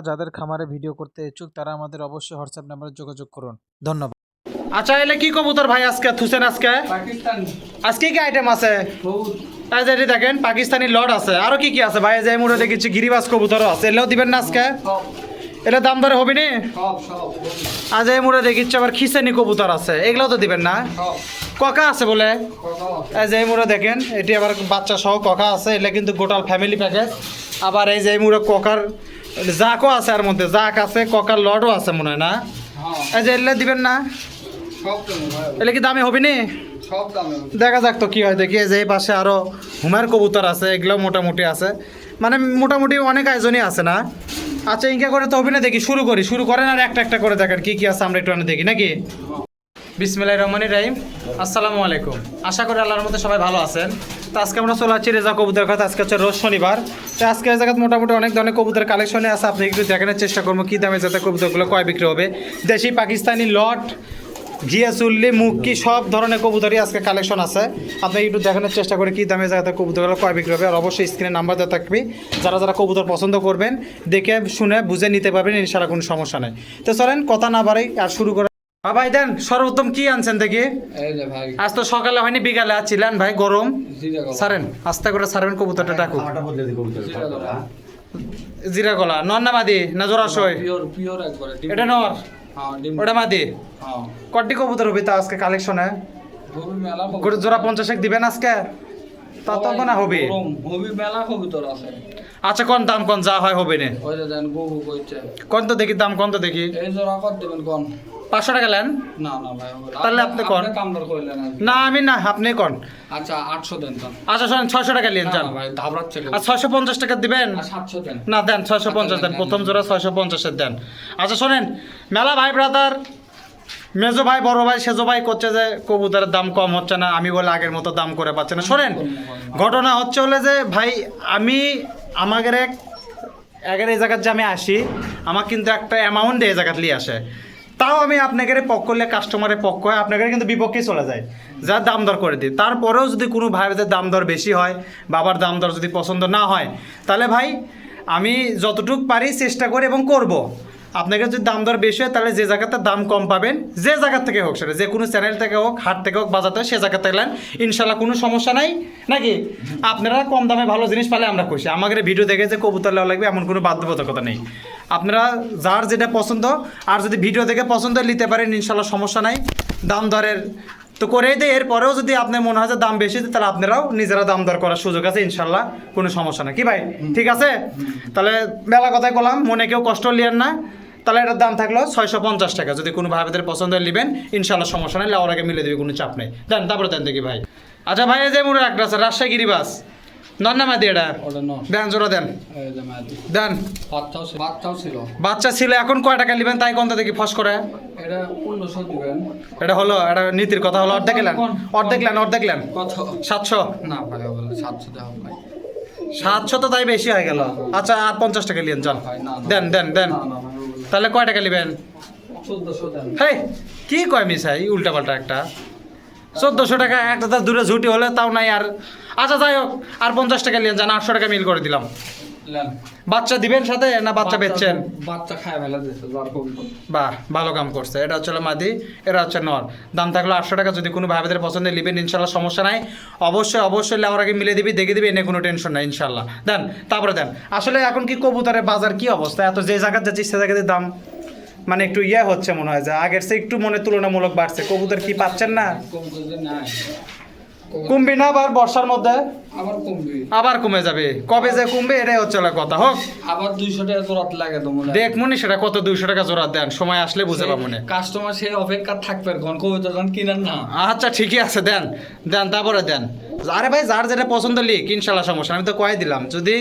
যাদের খামারে ভিডিও করতে ইচ্ছুক তারা আমাদের অবশ্যই হোয়াটসঅ্যাপ নাম্বারে যোগাযোগ করুন। ধন্যবাদ। আচ্ছা এলে কি কবুতর ভাই আজকে থুসেন আজকে পাকিস্তানি আজকে কি আইটেম আছে? বহুত তাই যেটি দেখেন পাকিস্তানি লট আছে, আরো কি কি আছে ভাই? যে মুড়ে দেখেছি গিরিবাস কবুতরও আছে, এলেও দিবেন না আজকে? সব এলে দাম দরে হবে নি? সব সব আজ এই মুড়ে দেখিচ্ছি আবার খিসেনি কবুতর আছে, এগুলো তো দিবেন না? সব ককা আছে বলে? কত এই যে এই মুড়ে দেখেন এটি আবার বাচ্চা সহ ককা আছে, এটা কিন্তু গোটাল ফ্যামিলি প্যাকেজ। আবার এই যে এই মুড়ে ককার জাকও আছে, আর মধ্যে জাক আছে, ককার লটও আছে মনে হয় না? হ্যাঁ এই যে এলে দিবেন না? সব তো এলে কি দামে হবে নি? সব দামে দেখা যাক তো কি হয়, দেখি এই যে এই পাশে আরো হুমার কবুতর আছে, এগুলো মোটামুটি আছে, মানে মোটামুটি অনেক আয়োজনই আছে না? আচ্ছা ইনকা করে তো হবে না, দেখি শুরু করেন আর একটা একটা করে দেখেন কি কি আছে, আমরা একটু দেখি নাকি? বিসমিল্লাহির রহমানির রহিম। আসসালামু আলাইকুম। আশা করি আল্লাহর মধ্যে সবাই ভালো আছেন। তো আজকে আমরা চলে আসছি রেজা কবুতর কথা। আজকে হচ্ছে রোজ শনিবার। তো আজকে এই জায়গায় মোটামুটি অনেক ধরনের কবুতর কালেকশনে আছে, আপনি একটু দেখানোর চেষ্টা করবো কী দামে যাতে কবুতরগুলো কয় বিক্রি হবে। দেশি পাকিস্তানি লট ঘিয়াচুল্লি মুক্কি সব ধরনের কবুতরই আজকে কালেকশন আছে, আপনি একটু দেখানোর চেষ্টা করে কী দামে যাতে কবুতরগুলো কয় বিক্রি হবে। আর অবশ্যই স্ক্রিনে নাম্বার দেওয়া থাকবে, যারা কবুতর পছন্দ করবেন দেখে শুনে বুঝে নিতে পারবেন, ইনশাআল্লাহ কোনো সমস্যা নেই। তো চলেন কথা না বাড়াই আর শুরু করে। ভাই দেন সর্বোত্তম কি আনছেন দেখি? এই যে ভাই আজ তো সকালে হয়নি, বিকালে ছিলেন ভাই, গরম জিরা গলা সারেন, আস্তে করে সারবেন কবুতরটা ডাকু। জিরা গলা জিরা গলা নর না মাদি না জোড়াশয়? পিওর একবারে ডিম এটা নর, হ্যাঁ ডিম ওটা মাদি। হ্যাঁ কটি কবুতর হবে তা আজকে কালেকশনে? হবি মেলা জোড়া 50 দিবেন আজকে? তত না হবে। হবি মেলা কবুতর আছে। আচ্ছা কোন দাম কোন যা হয় হবে না? ওই যে দেন গবু কইছে কোন তো দেখি দাম, কোন তো দেখি। এই জোড়া কত দিবেন কোন? 500 টাকা নেন? না না ভাই হবে না। তাহলে আপনি কোন? কামদার কইলেন না আমি না, আপনি কোন? আচ্ছা 800 দেন তো। আচ্ছা শোনেন 600 টাকা নিয়ে যান। না ভাই ধাবরাচ্ছে আর 650 টাকা দিবেন? 700 দেন। না দেন 650 দেন, প্রথম জোড়া 650 দেন। আচ্ছা শোনেন, মেলা ভাই ব্রাদার মেজো ভাই বড় ভাই সেজো ভাই করছে যে কবুতরের দাম কম হচ্ছে না, আমি বলে আগের মতো দাম করে পাচ্ছে না। শোনেন ঘটনা হচ্ছে হলে যে ভাই আমি আমাদের এই জায়গার যে আমি আসি, আমার কিন্তু একটা অ্যামাউন্ট এই জায়গাত নিয়ে আসে, তাও আমি আপনাকে পক্ষ করলে কাস্টমারের পক্ষ হয়, আপনাকে কিন্তু বিপক্ষে চলে যায়, যা দাম দর করে দিই। তারপরেও যদি কোনো ভাইয়ের দাম দর বেশি হয়, বাবার দাম দর যদি পছন্দ না হয়, তাহলে ভাই আমি যতটুকু পারি চেষ্টা করি এবং করব। আপনাকে যদি দাম দর বেশি হয় তাহলে যে জায়গাতে দাম কম পাবেন, যে জায়গার থেকে হোক, সেটা যে কোনো চ্যানেল থেকে হোক, হাট থেকে হোক, বাজার থেকে, সে জায়গা থেকে নেন, ইনশাল্লাহ কোনো সমস্যা নাই নাকি? আপনারা কম দামে ভালো জিনিস পালে আমরা খুশি। আমাদের ভিডিও দেখে যে কবুতর লেওয়া লাগবে এমন কোনো বাধ্যবাধকতা নেই। আপনারা যার যেটা পছন্দ, আর যদি ভিডিও দেখে পছন্দ নিতে পারেন, ইনশাল্লাহ সমস্যা নাই। দাম দরের তো করেই দেয়, এরপরেও যদি আপনার মনে হয় যে দাম বেশি, তাহলে আপনারাও নিজেরা দাম দর করার সুযোগ আছে, ইনশাল্লাহ কোনো সমস্যা নেই। কি ভাই ঠিক আছে? তাহলে বেলা কথাই বললাম, মনে কেউ কষ্ট লিয়েন না। তাহলে এটার দাম থাকলো 650 টাকা। যদি কোনো ভাইদের পছন্দ নেবেন, ইনশাল্লাহ সমস্যা নেই, লেওয়ার আগে মিলে দেবে, কোনো চাপ নেই। দেন তারপরে দেন দেখি ভাই। আচ্ছা ভাই এই যে মোড়ে একটা আছে রাজশাহী গিরিবাস, নর না মাদি এটা? ওটা ন দেন জোড়া দেন, এই যে মাদি দেন। বাচ্চাও ছিল। বাচ্চা ছিল, এখন কয় টাকা নেবেন তাই কোনটা দেখি ফস করে? এটা 1500 দিবেন। এটা হলো, এটা নীতির কথা হলো, অর্ধেক লেন কত? 700। না ভাই হবে না, 700 দেওয়া ভাই। 700 তো তাই বেশি হয়ে গেল। আচ্ছা আর 50 টাকা নিন যান, ভাই না দেন দেন দেন। না না ভাই হবে না। তাহলে কয় টাকা নেবেন? 1400 দেন। হেই কি কয় মিসাই উল্টা পাল্টা একটা। 1400 টাকা একটা তার দূরে ঝুটি হলে তাও নাই আর। আচ্ছা যাই হোক, আর 50 টাকা নিয়ে যান, 800 টাকা মিল করে দিলাম। লেন। বাচ্চা দিবেন সাথে না বাচ্চা বেচছেন? বাচ্চা খায় ফেলা দিয়েছে বার কবুতর। বাহ ভালো কাম করছে। এটা হচ্ছে মাদি, এটা হচ্ছে নর। দাম থাকলো 800 টাকা। যদি কোনো ভাইদের পছন্দ নেবেন, ইনশাল্লাহ সমস্যা নাই। অবশ্যই লেওয়ার আগে মিলে দিবি, দেখে দিবি, এনে কোনো টেনশন নাই ইনশাল্লাহ। দেন তারপরে দেন। আসলে এখন কি কবুতরের বাজার কি অবস্থা, এত যে জায়গায় যাচ্ছি সে জায়গাতে দাম মানে একটু হচ্ছে মনে হয় যে আগের চেয়ে একটু মনে তুলনামূলক বাড়ছে। কবুতর কি পাচ্ছেন না? কবুতর যে নাই। কমবি না আবার বর্ষার মধ্যে? আবার কমবি। আবার কমে যাবে, কবে যে কমবে এটাই হচ্ছে কথা। হোক আবার 200 টাকা জোড়াত লাগে তো মনে হয়। দেখ মনে সেটা কত, 200 টাকা জোড়া দেন, সময় আসলে বুঝে পাবো মনে। কাস্টমার সে অপেক্ষা থাকবে কোন কবুতর যখন কিনেন না। আচ্ছা ঠিকই আছে, দেন দেন তারপরে দেন। আরে ভাই যার যেটা পছন্দ লিখ, ইনশাল্লাহ সমস্যা, আমি তো কয়ে দিলাম যদি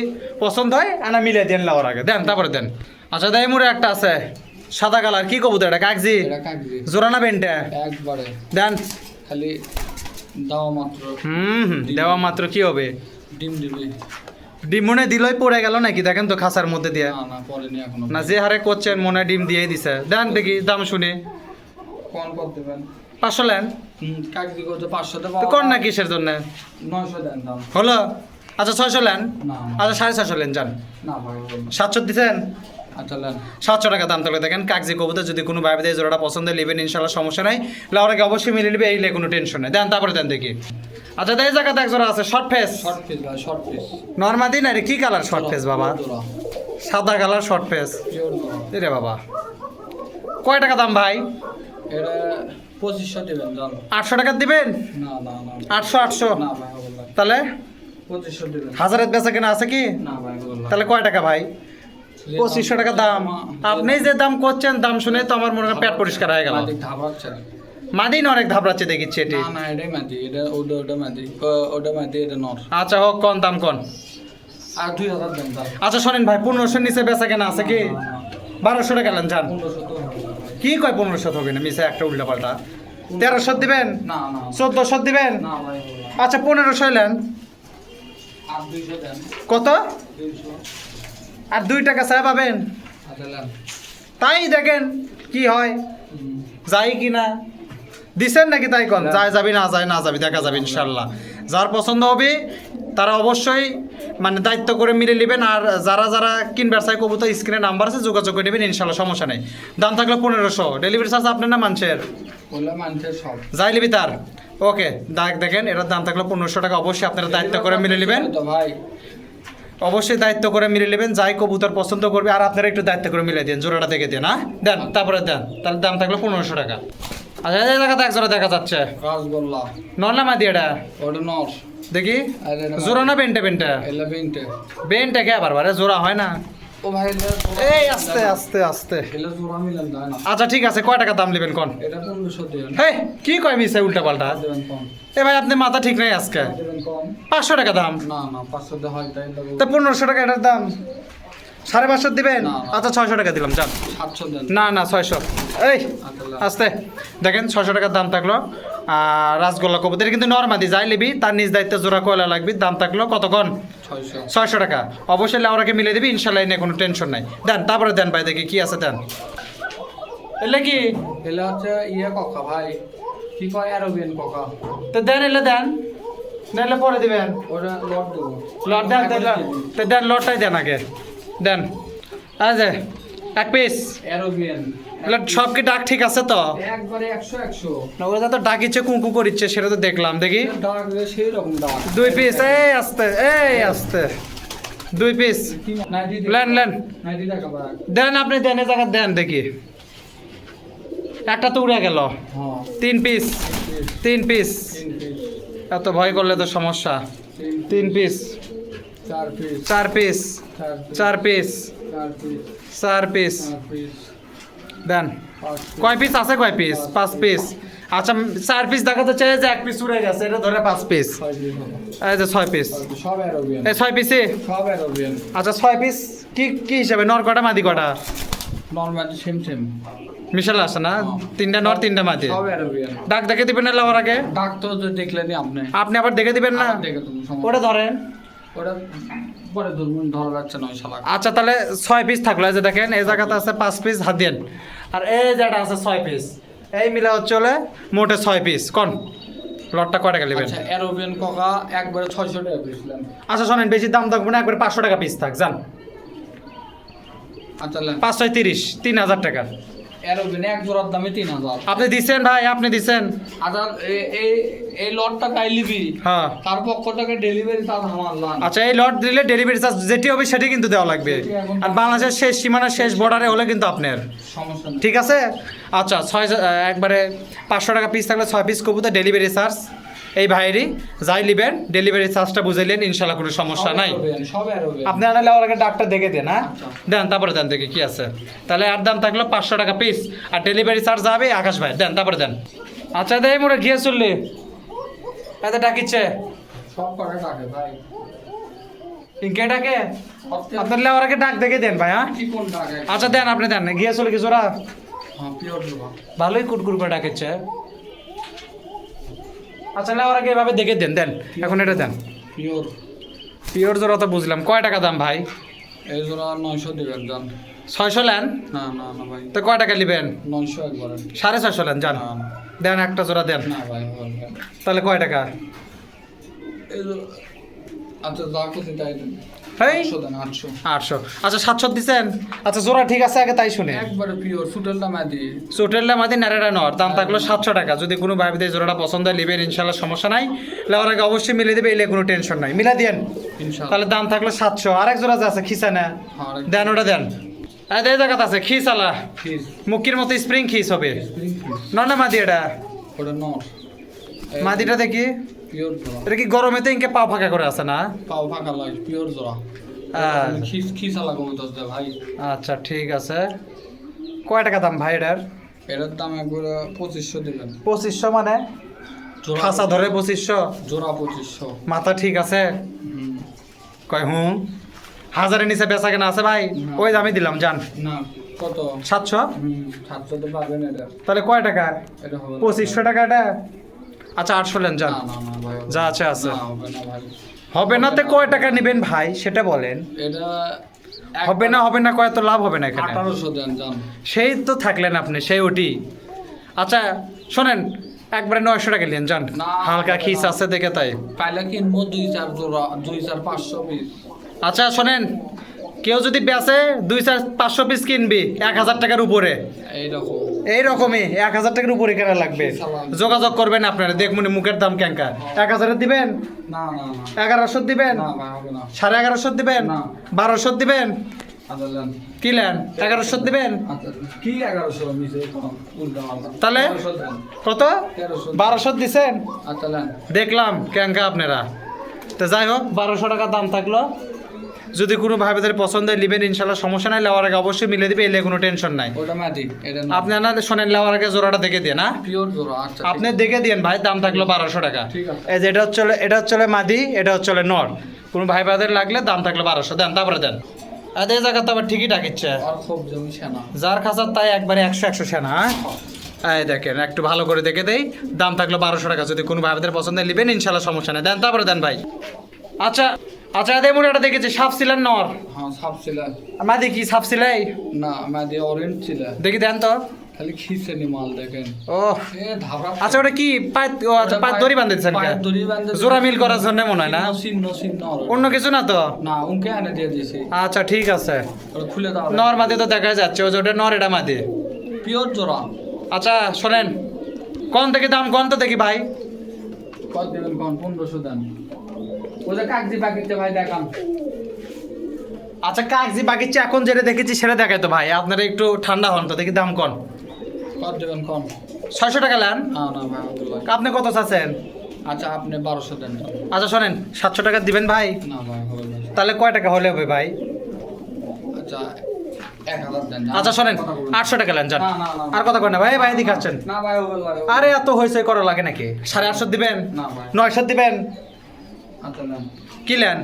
পছন্দ হয় আনা মিলে দেন লাওয়ার আগে। দেন তারপরে দেন। আচ্ছা দাই মুড়ে একটা আছে সাদা কালার, কি কবুতর এটা? কাগজি এটা কাগজি। জোড়া না বেনটা? একবারে দেন। খালি দাও মাত্র। দেওয়া মাত্র কি হবে? ডিম দিবি। ডিম মনে দিলই পড়ে গেল নাকি? দেখেন তো খাসার মধ্যে দিয়ে। না না পড়েনি এখনো। না যে হারে করছেন মনে হয় ডিম দিয়েই দিছে। দেন দেখি দাম শুনি। কোন কত দিবেন? 500 লেন। কাগজি করতে 500 দেব। তো কোন না কিসের জন্য? 900 দেন দাম। হলো। আচ্ছা 600 লেন। না আচ্ছা 650 লেন যান। না ভাই 700 দিচ্ছেন? আচ্ছা নেন 700 টাকা দাম থাকলে দেখেন কাগজি কবুতর যদি কোনো ভাবে এই জোড়াটা পছন্দ নেবেন ইনশাল্লাহ সমস্যা নাই লাউরাকে অবশ্যই মিলে নেবে এইলে কোনো টেনশন নেই দেন তারপরে দেন দেখি আচ্ছা এই জায়গাতে এক জোড়া আছে শর্ট ফেস শর্ট পিস ভাই শর্ট পিস নর্মাদি না রে কি কালার শর্ট ফেস বাবা সাদা কালার শর্ট ফেস পিওর জোড়া রে বাবা কয় টাকা দাম ভাই এটা 2500 দিবেন দাম 800 টাকা দিবেন না না না 800 না ভাই হবে না তাহলে 2500 দিবেন হাজারের বেচা কেনা আছে কি না ভাই হবে না তাহলে কয় টাকা ভাই 2500 টাকা দাম আপনি যে দাম করছেন দাম শুনে তো আমার মনে হয় পেট পরিষ্কার হয়ে গেল মাটি ধাবাচ্ছে মাদিন অনেক ধাবড়াচ্ছে দেখিচ্ছি এটি না না এটাই মাটি এটা ওটা মাটি ওটা মাটি এটা নর আচ্ছা হোক কোন দাম কোন আর 2000 দেন দাম আচ্ছা শোনেন ভাই 1500 নিচে বেচা কেনা আছে কি 1200 টাকা নেন যান 1500 তো হবে না ভাই। কি কয় 1500 হবে না মিশে একটা উল্টা পাল্টা 1300 দিবেন না না 1400 দিবেন না ভাই হবে না। আচ্ছা 1500 নেন আর 200 দেন কত 200 আর 2 টাকা চাই পাবেন আচ্ছা নেন তাই দেখেন কি হয় হুম। যাই কি না দিছেন নাকি তাই কোন যায় যাবি না যায় না যাবি দেখা যাবে ইনশাল্লাহ যার পছন্দ হবে তারা অবশ্যই মানে দায়িত্ব করে মিলে নেবেন আর যারা যারা কিনবার চাই কবুতর স্ক্রিনে নাম্বার আছে যোগাযোগ করে নেবেন ইনশাল্লাহ সমস্যা নেই দাম থাকলো 1500 ডেলিভারি চার্জ আপনার না মানুষের বললে মানুষের সব যাই লিবি তার ওকে দেখেন এটার দাম থাকলো 1500 টাকা অবশ্যই আপনারা দায়িত্ব করে মিলে নেবেন তো ভাই অবশ্যই দায়িত্ব করে মিলে নেবেন যাই কবুতর পছন্দ করবে আর আপনারা একটু দায়িত্ব করে মিলে দেন জোড়াটা দেখে দেন হ্যাঁ দেন তারপরে দেন তার দাম থাকলো 1500 টাকা আচ্ছা এই জায়গাতে এক জোড়া দেখা যাচ্ছে রাসগোল্লা নরলা মাদি এটা ওটা নর দেখি আর এটা জোড়া না বেন্টে বেন্টে এলা বেন্টে বেন্টে কে বারবার জোড়া হয় না ও ভাই এই আস্তে আস্তে আস্তে এলা জোড়া মিলান যায় না আচ্ছা ঠিক আছে কয় টাকা দাম নেবেন কোন এটা 1500 দেন হেই কি কয় মিশে উল্টা পাল্টা দেবেন কম এ ভাই আপনি মাথা ঠিক নাই আজকে দেবেন কম 500 টাকা দাম না না 500 দে হয় তাই লাগবে তো 1500 টাকা এটার দাম 550 দিবেন না, না। আচ্ছা 600 টাকা দিলাম যান 700 দেন না না 600 এই আচ্ছা আস্তে দেখেন 600 টাকার দাম থাকলো আর রাসগোল্লা কবুতর কিন্তু নরমাদি যাই লিবি তার নিজ দায়িত্বে জোড়া কয়লা লাগবে দাম থাকলো কতক্ষণ 600 600 টাকা অবশ্যই লেওরাকে মিলে দিবি ইনশাল্লাহ এনে কোনো টেনশন নাই দেন তারপরে দেন ভাই দেখি কি আছে দেন এলে কি এলা হচ্ছে ইয়ে ককা ভাই কি কয় অ্যারোবিয়ান ককা তো দেন এলে দেন দেনলে পরে দিবেন ওটা লট দেবো লট দেন তো দেন লটটাই দেন আগে দেন আচ্ছা এক পিস অ্যারোবিয়ান সব কি ডাক ঠিক আছে তো একবারে 100 না ওরা তো ডাকিচ্ছে কুঁকু করিচ্ছে সেটা তো দেখলাম দেখি ডাক সেই রকম ডাক 2 পিস এই আস্তে 2 পিস কি 90 লেন 90 টাকা ভাই দেন আপনি দেন এ জায়গা দেন দেখি একটা তো উড়ে গেল হ্যাঁ 3 পিস 3 পিস 3 পিস এত ভয় করলে তো সমস্যা 3 piece 4 piece 4 piece 4 piece 4 piece 4 piece 4 piece দেন 5 কয় পিস আছে কয় পিস 5 পিস আচ্ছা 4 পিস দেখাতে চাই যে 1 পিস উড়ে গেছে এটা ধরে 5 পিস 6 পিস এই যে 6 পিস সব অ্যারোবিয়ান এই 6 পিসে সব অ্যারোবিয়ান আচ্ছা 6 পিস কি কি হিসাবে নর কটা মাদি কটা নরমাল সেম সেম মিশাল আসে না তিনটা নর তিনটা মাদি সব অ্যারোবিয়ান ডাক দেখে দিবেন না লাওয়ার আগে ডাক তো দেখলেনি আপনি আপনি আবার দেখে দিবেন না দেখে তুমি ওটা ধরেন ওটা পরে ধরুন ধরা যাচ্ছে না ওই শালা আচ্ছা তাহলে 6 পিস থাকলো এই যে দেখেন এই জায়গাতে আছে 5 পিস হাত দেন আর এই যেটা আছে 6 পিস এই মিলা হচ্ছে মোটে 6 পিস কোন লটটা কয় টাকা নেবেন আচ্ছা অ্যারোবিয়ান কোকা একবারে 600 টাকা পিসলাম আচ্ছা শোনেন বেশি দাম থাকবে না একবার 500 টাকা পিস থাক যান আচ্ছা লেন 530 3000 টাকা অ্যারোবিয়ান এক জোড়ার দামে 3000 আপনি দিছেন ভাই আপনি দিছেন আচ্ছা এই এই লটটা তাই লিবি হ্যাঁ তার পক্ষ থেকে ডেলিভারি চার্জ আমার লান আচ্ছা এই লট দিলে ডেলিভারি চার্জ যেটি হবে সেটি কিন্তু দেওয়া লাগবে আর বাংলাদেশের শেষ সীমানা শেষ বর্ডারে হলে কিন্তু আপনার সমস্যা নেই ঠিক আছে আচ্ছা 6 একবারে 500 টাকা পিস থাকলে 6 পিস কবুতর ডেলিভারি চার্জ এই ভাইয়েরই যাই নেবেন ডেলিভারি চার্জটা বুঝাইলেন ইনশাল্লাহ কোনো সমস্যা নাই সব অ্যারোবিয়ান আপনি আনালে ওর আগে ডাকটা দেখে দেন হ্যাঁ আচ্ছা। দেন তারপরে দেন দেখি কি আছে তাহলে আর দাম থাকলো 500 টাকা পিস আর ডেলিভারি চার্জ যাবে আকাশ ভাই দেন তারপরে দেন আচ্ছা দেই মোরে গিয়ে চললি এত ডাকিচ্ছে সব করে টাকা ভাই ইনকে ডাকে আপনার লেওয়ার আগে ডাক দেখে দেন ভাই হ্যাঁ কি কোন টাকা আচ্ছা দেন আপনি দেন গিয়ে চলে কিছু ওরা হ্যাঁ পিওর দেবো ভালোই কুটকুট করে ডাকেছে আচ্ছা লেওয়ার আগে এভাবে দেখে দেন দেন এখন এটা দেন পিওর পিওর জোড়া তো বুঝলাম কয় টাকা দাম ভাই এই জোড়া 900 দিবেন জান 600 লেন না না না ভাই তো কয় টাকা নেবেন 900 একবারে 650 লেন জান না না, দেন একটা জোড়া দেন না ভাই হবে তাহলে কয় টাকা এই জোড়া আচ্ছা যা কিছু তাই দেন হেই 800 দেন 800 800। আচ্ছা 700 দিছেন। আচ্ছা জোড়া ঠিক আছে, আগে তাই শুনে। একবারে পিওর সুটেলটা মাদি চোটেলটা মাদি নারেরা নর, দাম থাকলো 700 টাকা। যদি কোনো ভাইদের জোড়াটা পছন্দ হয় নেবেন ইনশাল্লাহ, সমস্যা নাই। লেওয়ার আগে অবশ্যই মিলে দেবে, এলে কোনো টেনশন নাই, মিলা দেন। ইনশাআল্লাহ। তাহলে দাম থাকলো 700। আরেক জোড়া যে আছে খিসা না, আরেক- দেন ওটা দেন। এই জায়গাতে আছে খিসালা, ফিস মুক্তির মতো স্প্রিং খিস হবে। স্প্রিং ফিস নর না মাদি এটা? ওটা নর মাদিটা দেখি, পিওর জোড়া এটা কি গরমেতে ইনকে পা ফাঁকা করে আছে না? পাও ফাঁকা লাগে পিওর জোড়া খিস খিসালা কবুতর দে ভাই। আচ্ছা ঠিক আছে। কয় টাকা দাম ভাই এটার? এটার দাম একবারে 2500 দিবেন। 2500 মানে জোড়া খাসা ধরে 2500? জোড়া 2500। মাথা ঠিক আছে? হুম। কয় হুম, হাজারের নিচে বেচা কেনা আছে ভাই? না। ওই দামই দিলাম, জান। না কত? 700। 700 তো পাবেন এটা। তাহলে কয় টাকা? এটা হবে না। 2500 টাকা এটা। আচ্ছা 800 লেন, যান। না না না ভাই হবে যা না। আছে আছে। না, হবে না ভাই। হবে না তে কয় টাকা নেবেন ভাই সেটা বলেন। এটা হবে না কয় তো লাভ হবে না এখানে। 1800 দেন জান। সেই তো থাকলেন আপনি, সেই ওটি। আচ্ছা শোনেন, একবারে 900 টাকা নেন, যান। না, হালকা হবে না। খিস আছে দেখে তাই। পাইলে কিনবো 2-4 জোড়া 2-4-500 পিস। আচ্ছা শোনেন, কেউ যদি বেচে 2-4-500 পিস কিনবি 1000 টাকার উপরে, এইরকম এইরকমই 1000 টাকার উপরে কেনা লাগবে। যোগাযোগ করবেন আপনারা, দেখুন মুখের দাম কেঙ্কা। 1000 দিবেন, না না না 1100 দিবেন, না ভাই হবে না। 1150 দিবেন, না। 1200 দিবেন, আচ্ছা দেন। কি লেন 1100 দিবেন। আচ্ছা কি 1100 মিছে উল্টা পাল্টা। তাহলে? 1300 দেন। কত? 1300 1200 দিছেন। আচ্ছা দেন। দেখলাম কেঙ্কা আপনারা। তো যাই হোক 1200 টাকা দাম থাকলো। যদি কোনো ভাইদের পছন্দ হয় নেবেন ইনশাল্লাহ, সমস্যা নাই। লেওয়ার আগে অবশ্যই মিলে দিবে, এলে কোনো টেনশন নাই। ওটা মাটি এটা না আপনি না শোনেন, লেওয়ার আগে জোড়াটা দেখে দিয়ে না, পিওর জোড়া। আচ্ছা আপনি দেখে দিন ভাই, দাম থাকলো 1200 টাকা। ঠিক আছে। এই যে এটা হচ্ছে মাদি, এটা হচ্ছে নর। কোনো ভাই ভাইদের লাগলে দাম থাকলো 1200, দেন। তারপরে দেন। আর এই জায়গা তো আবার ঠিকই ডাকিচ্ছে, আর খুব জমি সেনা। যার খাঁচার তাই একবারে 100 সেনা। হ্যাঁ এই দেখেন, একটু ভালো করে দেখে দেই। দাম থাকলো 1200 টাকা। যদি কোনো ভাইদের পছন্দ হয় নেবেন ইনশাল্লাহ, সমস্যা নেই। দেন তারপরে দেন ভাই। আচ্ছা আচ্ছা, এদের মনে এটা দেখেছি সাপ ছিলেন নর, হ্যাঁ সাপ ছিল। মাদি কি সাপ ছিলাই? না মাদি অরেঞ্জ ছিল। দেখি দেন তো। খালি খিসেনি মাল দেখেন। ও এ ধারা। আচ্ছা, ওটা কি পায়ের, ও আচ্ছা পায়ের দড়ি বাঁধে দিচ্ছেন? পায়ের দড়ি বাঁধে জোড়া মিল করার জন্য মনে হয় না, চিহ্ন অন্য কিছু না তো? না উনকে এনে দিয়ে দিয়েছি। আচ্ছা ঠিক আছে। ওটা খুলে দাও। নর মাদি তো দেখা যাচ্ছে, ওই যে ওটা নর, এটা মাদি। পিওর জোড়া। আচ্ছা শোনেন, কোন থেকে দাম কোন তো দেখি ভাই। কত দেবেন কোন? 1500 দেন। ওটা কাগজি পাকিতে ভাই দেখান। আচ্ছা কাগজি বাগিচা এখন যেটা দেখেছি সেটা দেখাই তো ভাই, আপনারা একটু ঠান্ডা হন তো, দেখি দাম কোন। কত দেবেন কোন? 600 টাকা নেন। না না ভাই আব্দুল্লাহ। আপনি কত চাচ্ছেন? আচ্ছা আপনি 1200 দেন। আচ্ছা শোনেন, 700 টাকা দিবেন ভাই। না ভাই হবে না। তাহলে কয় টাকা হলে হবে ভাই? আচ্ছা 1000 দেন। আচ্ছা শোনেন, কথা বলুন। 800 টাকা নেন, যান। না, না, না। আর কথা কয় না ভাই, ভাই দেখাচ্ছেন। না ভাই হবে না। আরে এত হয়েছে করা লাগে নাকি? 850 দিবেন, না ভাই। 900 দিবেন, আচ্ছা দেন। কি লেন?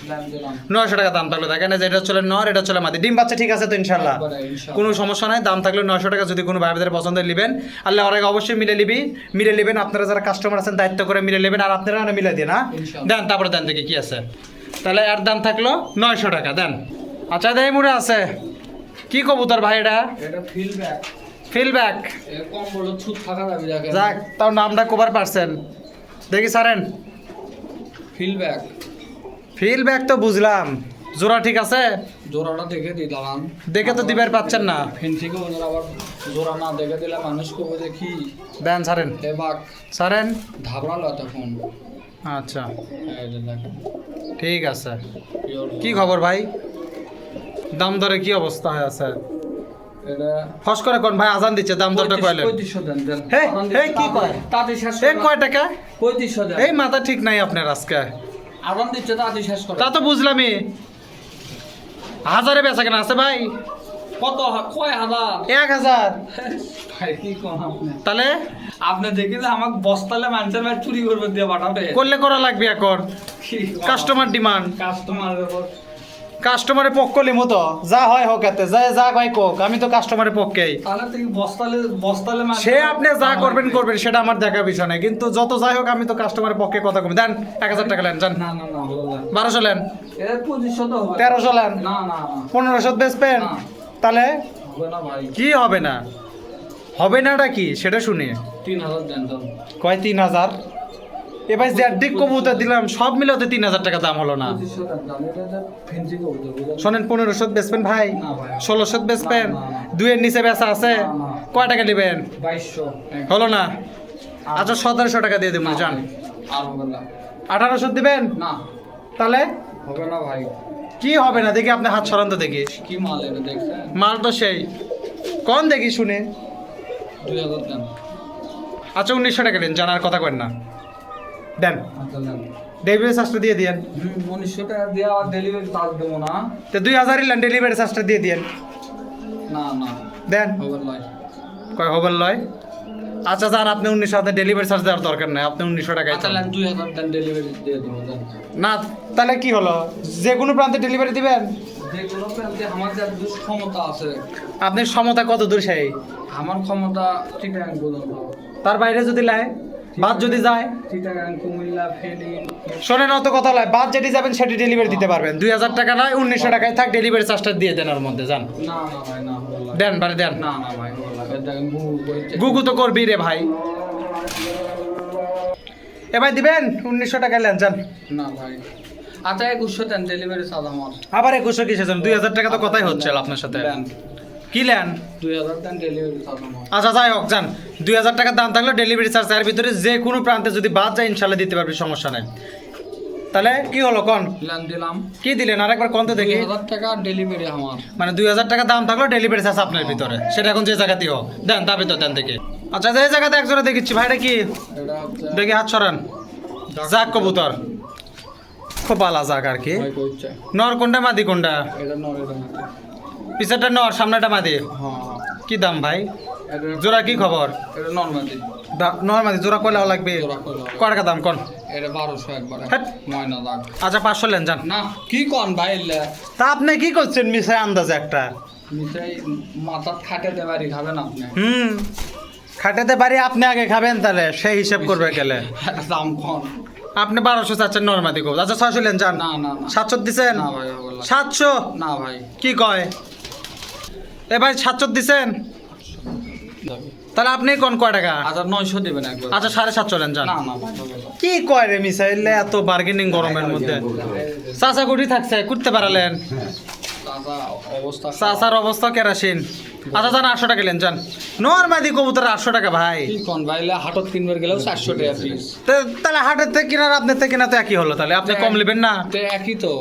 দেন দিলাম। 900 টাকা দাম থাকলো, দেখেন এই যে এটা চলে নর, এটা চলে মাদি। ডিম বাচ্চা ঠিক আছে তো ইনশাল্লাহ, একবারে ইনশাআল্লাহ। কোনো সমস্যা নাই। দাম থাকলো 900 টাকা। যদি কোনো ভাইদের পছন্দ নেবেন, আল্লাহ ওরা অবশ্যই মিলে নেবেন। আপনারা যারা কাস্টমার আছেন দায়িত্ব করে মিলে নেবেন, আর আপনারা না মিলে দিন। হ্যাঁ ইনশাআল্লাহ। দেন, তারপরে দেন দেখি কি আছে। তাহলে এর দাম থাকলো 900 টাকা, দেন। আচ্ছা দেয় মুড়ে আছে কি কবুতর ভাই এটা? এটা ফিডব্যাক। ফিলব্যাক। এর কম বড় ছুট থাকা যাবে দেখেন। যাক, তাও নামটা কভার পারছেন। দেখি সারেন। ফিডব্যাক। ফিলব্যাক তো বুঝলাম, জোড়া ঠিক আছে? জোড়াটা দেখে দিলাম। দেখে তো দিবার পাচ্ছেন না। ফেন্সিকে ওনারা আবার জোড়া না দেখে দিলে মানুষ কবে দেখি দেন সারেন, এবার সারেন। ধাবড়ালো তখন। আচ্ছা এই যে দেখেন ঠিক আছে। পিওর। কি খবর ভাই, দাম দরে কি অবস্থা হয়ে আছে? এটা ফস করে কোন ভাই, আজান দিচ্ছে, দাম দরটা কইলেন। 3500 দেন দেন। হে, হে, কি কয়? তাতে শেষ এই কয় টাকা? 3500 দেন। এই মাথা ঠিক নাই আপনার আজকে। আরাম দিচ্ছে তাতে শেষ করে। তা তো বুঝলামই, হাজারে বেচা কেনা আছে ভাই। কত কয় হাজার? 1000। ভাই কি কোন আপনি? তাহলে আপনি দেখি যে আমাকে বস্তালে মানুষের ভাই চুরি করবে দিয়ে পাঠাবে। করলে করা লাগবে এখন, কাস্টমার ডিমান্ড। কাস্টমারের উপর কাস্টমারের পক্ষ লিমো তো, যা হয় হোক, এতে যা ভাই কোক, আমি তো কাস্টমারের পক্ষেই। তাহলে থেকে বস্তালে মানুষ- সে আপনি যা করবেন সেটা আমার দেখা বিষয় নাই, কিন্তু যত যাই হোক আমি তো কাস্টমারের পক্ষে কথা কমি। দেন 1000 টাকা লেন, যান। না না না হলো না। 1200 লেন, এর 2500 তো হবে। 1300 লেন, না না না 1500 বেচবেন। না। তাহলে হবে না ভাই। কি হবে না? হবে নাটা কি সেটা শুনি। 3000 দেন তো। কয় 3000? এবার জ্যাডিক কবুতর দিলাম সব মিলে ওতে 3,000 টাকা দাম হলো না। 2500 দাম, এটা যে ফেন্সি কবুতর, বুঝলেন? শোনেন 1500 বেচবেন ভাই, না ভাই। 1600 বেচবেন, দুইয়ের নিচে বেচা আছে, না, না। কয় টাকা নেবেন? 2200 হলো না? আচ্ছা 1700 টাকা দিয়ে দেবো, যান। আর হবে না। 1800 দিবেন? না তাহলে হবে না ভাই, কি হবে না দেখি, আপনি হাত সরান তো দেখি। কি মাল এটা দেখছেন? মাল তো সেই কোন দেখি শুনে। 2000 দেন। আচ্ছা 1900 টাকা দেন, জানার কথা করেন না, দেন। আচ্ছা দেন। ডেলিভারি চার্জটা দিয়ে দিয়েন। 1900 টাকা দিয়ে আর ডেলিভারি চার্জ দেবো না। তো 2000 ইলেন, ডেলিভারি চার্জটা দিয়ে দিয়েন, না না দেন। হবে নয়। কয় হবেন লয়? আচ্ছা স্যার আপনি 1900 ডেলিভারি চার্জ দেওয়ার দরকার নাই, আপনি 1900 টাকায় আচ্ছা 2000 দেন, ডেলিভারি দিয়ে দেবো দেন। না। তাহলে কি হলো, যে কোনো প্রান্তে ডেলিভারি দিবেন? যেগুলো প্রান্তে আমার যা ক্ষমতা আছে, আপনি সমতা কত দূর সেই? আমার ক্ষমতা চিটাগাং পর্যন্ত। তার বাইরে যদি লাই, বাদ যদি যায়, চিটাগাং, কুমিল্লা, ফেনী। শোনেন অত কথা লয়, বাদ যেটি যাবেন সেটি ডেলিভারি দিতে পারবেন। 2000 টাকা নয়, 1900 টাকায় থাক, ডেলিভারি চার্জটা দিয়ে দেন ওর মধ্যে, যান। না না ভাই, না হবে না। দেন বাড়ি দেন। না না ভাই হবে না। এই দেখেন গুগল করে check- গুগু তো করবি রে ভাই। এবার দিবেন 1900 টাকা নেন, যান। না ভাই। আচ্ছা 2100 দেন, ডেলিভারি চার্জ আমার। আবার 2100 কিসে যান? 2000 টাকা তো কথাই হচ্ছে আপনার সাথে। দেন। কি নেন? 2000 দেন, ডেলিভারি চার্জ আমার। আচ্ছা যাই হোক, যান। 2000 টাকার দাম থাকলে ডেলিভারি চার্জ এর ভিতরে যে কোনো প্রান্তে যদি বাদ যায় ইনশাল্লাহ দিতে পারবি, সমস্যা নাই। তাহলে কি হলো কোন? প্ল্যান দিলাম। কি দিলেন আরেকবার কোন তো দেখি। 2000 টাকা ডেলিভারি আমার। মানে 2000 টাকা দাম থাকলো ডেলিভারি চার্জ আপনার ভিতরে, সেটা এখন যে জায়গাতেই হোক দেন, তার ভিতর দেন দেখি। আচ্ছা যে জায়গাতে একজনে দেখিচ্ছি ভাইটা কি এটা হচ্ছে দেখি, হাত সরান। যাক কবুতর খুব ভালো যাক আর কি। ভাই কইছে। নর কোনটা মাদি কোনটা? এটা নরে দাম আছে। পিছারটা নর, সামনেটা মাদি। হ্যাঁ। কি দাম ভাই? এটা জোড়া কি খবর? এটা নরমালি। নর মাদি জোড়া কয়লা লাগবে? জোড়া কইলো। কয় টাকা দাম কোন? এটা 1200 একবারে। হ্যাট। ময়না দাগ। আচ্ছা 500 লেন, যান। না কি কোন ভাই এলে? তা আপনি কি করছেন মিশাই আন্দাজে একটা? মিঠাই মাথা খাটাতে পারি, খাবেন আপনি? খাটাতে পারি, আপনি আগে খাবেন তাহলে সেই হিসাব করবে গেলে। দাম কোন? আপনি 1200 চাচ্ছেন নরমাদি কবুতর। আচ্ছা 600 লেন, যান। না না না। 700 দিছেন? না ভাই হবে না। 700 না ভাই। কি কয়? এ ভাই 700 দিছেন? তাহলে আপনি কোন কয় টাকা? আচ্ছা 900 দিবেন একবার। আচ্ছা 750 লেন, যান। না না ভাই হবে না। কি কয় রে মিসাইলে এত বার্গেনিং গরমের মধ্যে? চাচা গুটি থাকছে করতে পারালেন, দাদা অবস্থা চাচার অবস্থা কেরাসিন। আচ্ছা যান 800 টাকা লেন, যান। নরমাদি কবুতর 800 টাকা ভাই। কি কোন ভাই এলে হাটত কিনবার গেলেও 400 টাকা পিস। তাহলে হাটের থেকে কিনার আপনার থেকে কিনা তো একই হলো, তাহলে আপনি কম নেবেন না? তো একই তো।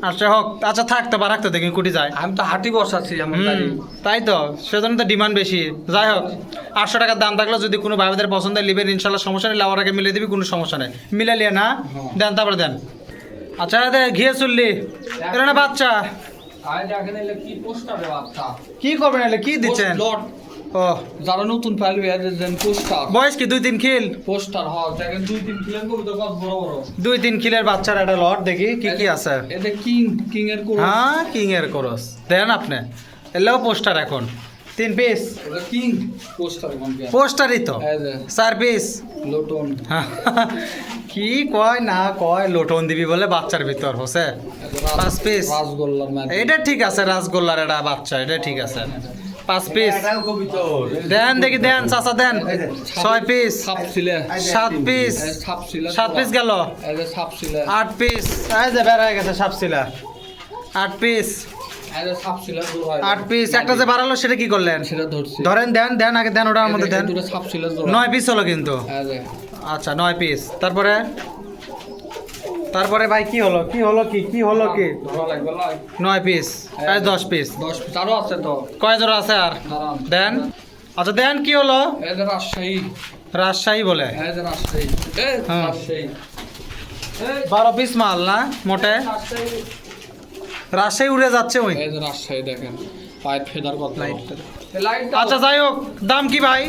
আচ্ছা হোক, আচ্ছা থাকতে বা রাখতে দেখি কুটি যায়। আমি তো হাঁটি বসাচ্ছি আমার গাড়ি। তাই তো, সেজন্য তো ডিমান্ড বেশি। যাই হোক 800 টাকার দাম থাকলে যদি কোনো ভাইদের পছন্দ লিবেন ইনশাল্লাহ, সমস্যা নেই, লাওয়ার আগে মিলে দিবি, কোনো সমস্যা নেই। মিলে লিয়ে না দেন, তারপরে দেন। আচ্ছা ঘিয়ে চললি এর না বাচ্চা আয় দেখেন এলে কি পোস্টার রে বাচ্চা। কি করবেন এলে, কি দিচ্ছেন? লট ও যারা নতুন পাইলবে এদের দেন পোস্টার। বয়স কি 2-3 খিল? পোস্টার হয় দেখেন 2-3 কিলো কবুতর কত বড় বড়। 2-3 খিলের বাচ্চার একটা লট দেখি কি কি আছে। এদের কিং কিং এর কোন? হ্যাঁ কিং এর করস দেন আপনি। এলেও পোস্টার এখন 3 পিস এটা কিং পোস্টার কোন কি? পোস্টারই তো এই যে 4 পিস। লোটন। কি কয় না কয়, লোটন দিবি বলে বাচ্চার ভিতর হচ্ছে 5 পিস। রাসগোল্লার ম্যাচ। এটা ঠিক আছে, রাসগোল্লার এটা বাচ্চা, এটা ঠিক আছে 5 পিস দেন দেখি, দেন চাচা দেন 6 পিস, সাপ ছিলে। 7 পিস, সাপ ছিলে। 7 পিস গেল, এই যে সাপ ছিলে। 8 পিস, এই যে বের হয়ে গেছে সাপসিলা 8 পিস, এই যে সাপ ছিলে দূর হয়। 8 পিস। একটা যে বাড়ালো সেটা কি করলেন? সেটা ধরছি। ধরেন দেন, দেন আগে দেন, ওটার মধ্যে দেন। দুটো সাপ ছিলে দূর। 9 পিস হলো কিন্তু। এই যে আচ্ছা 9 পিস। তারপরে তারপরে ভাই কি হলো, কি হলো, কি হলো কি? ধরা লাগবে না। 9 পিস, এই 10 পিস। 10 পিস আরো আছে তো। কয় জোড়া আছে আর? দাঁড়ান। দেন। আচ্ছা দেন, কি হলো? এই যে রাজশাহী। রাজশাহী বলে এই যে রাজশাহী। এই হ্যাঁ। রাজশাহী। এই 12 পিস মাল না মোটে? রাজশাহী। রাজশাহী উড়ে যাচ্ছে ওই। এই যে রাজশাহী দেখেন পাইপ ফেদার কত। লাইটটা। এই লাইট আচ্ছা যাই হোক, দাম কি ভাই?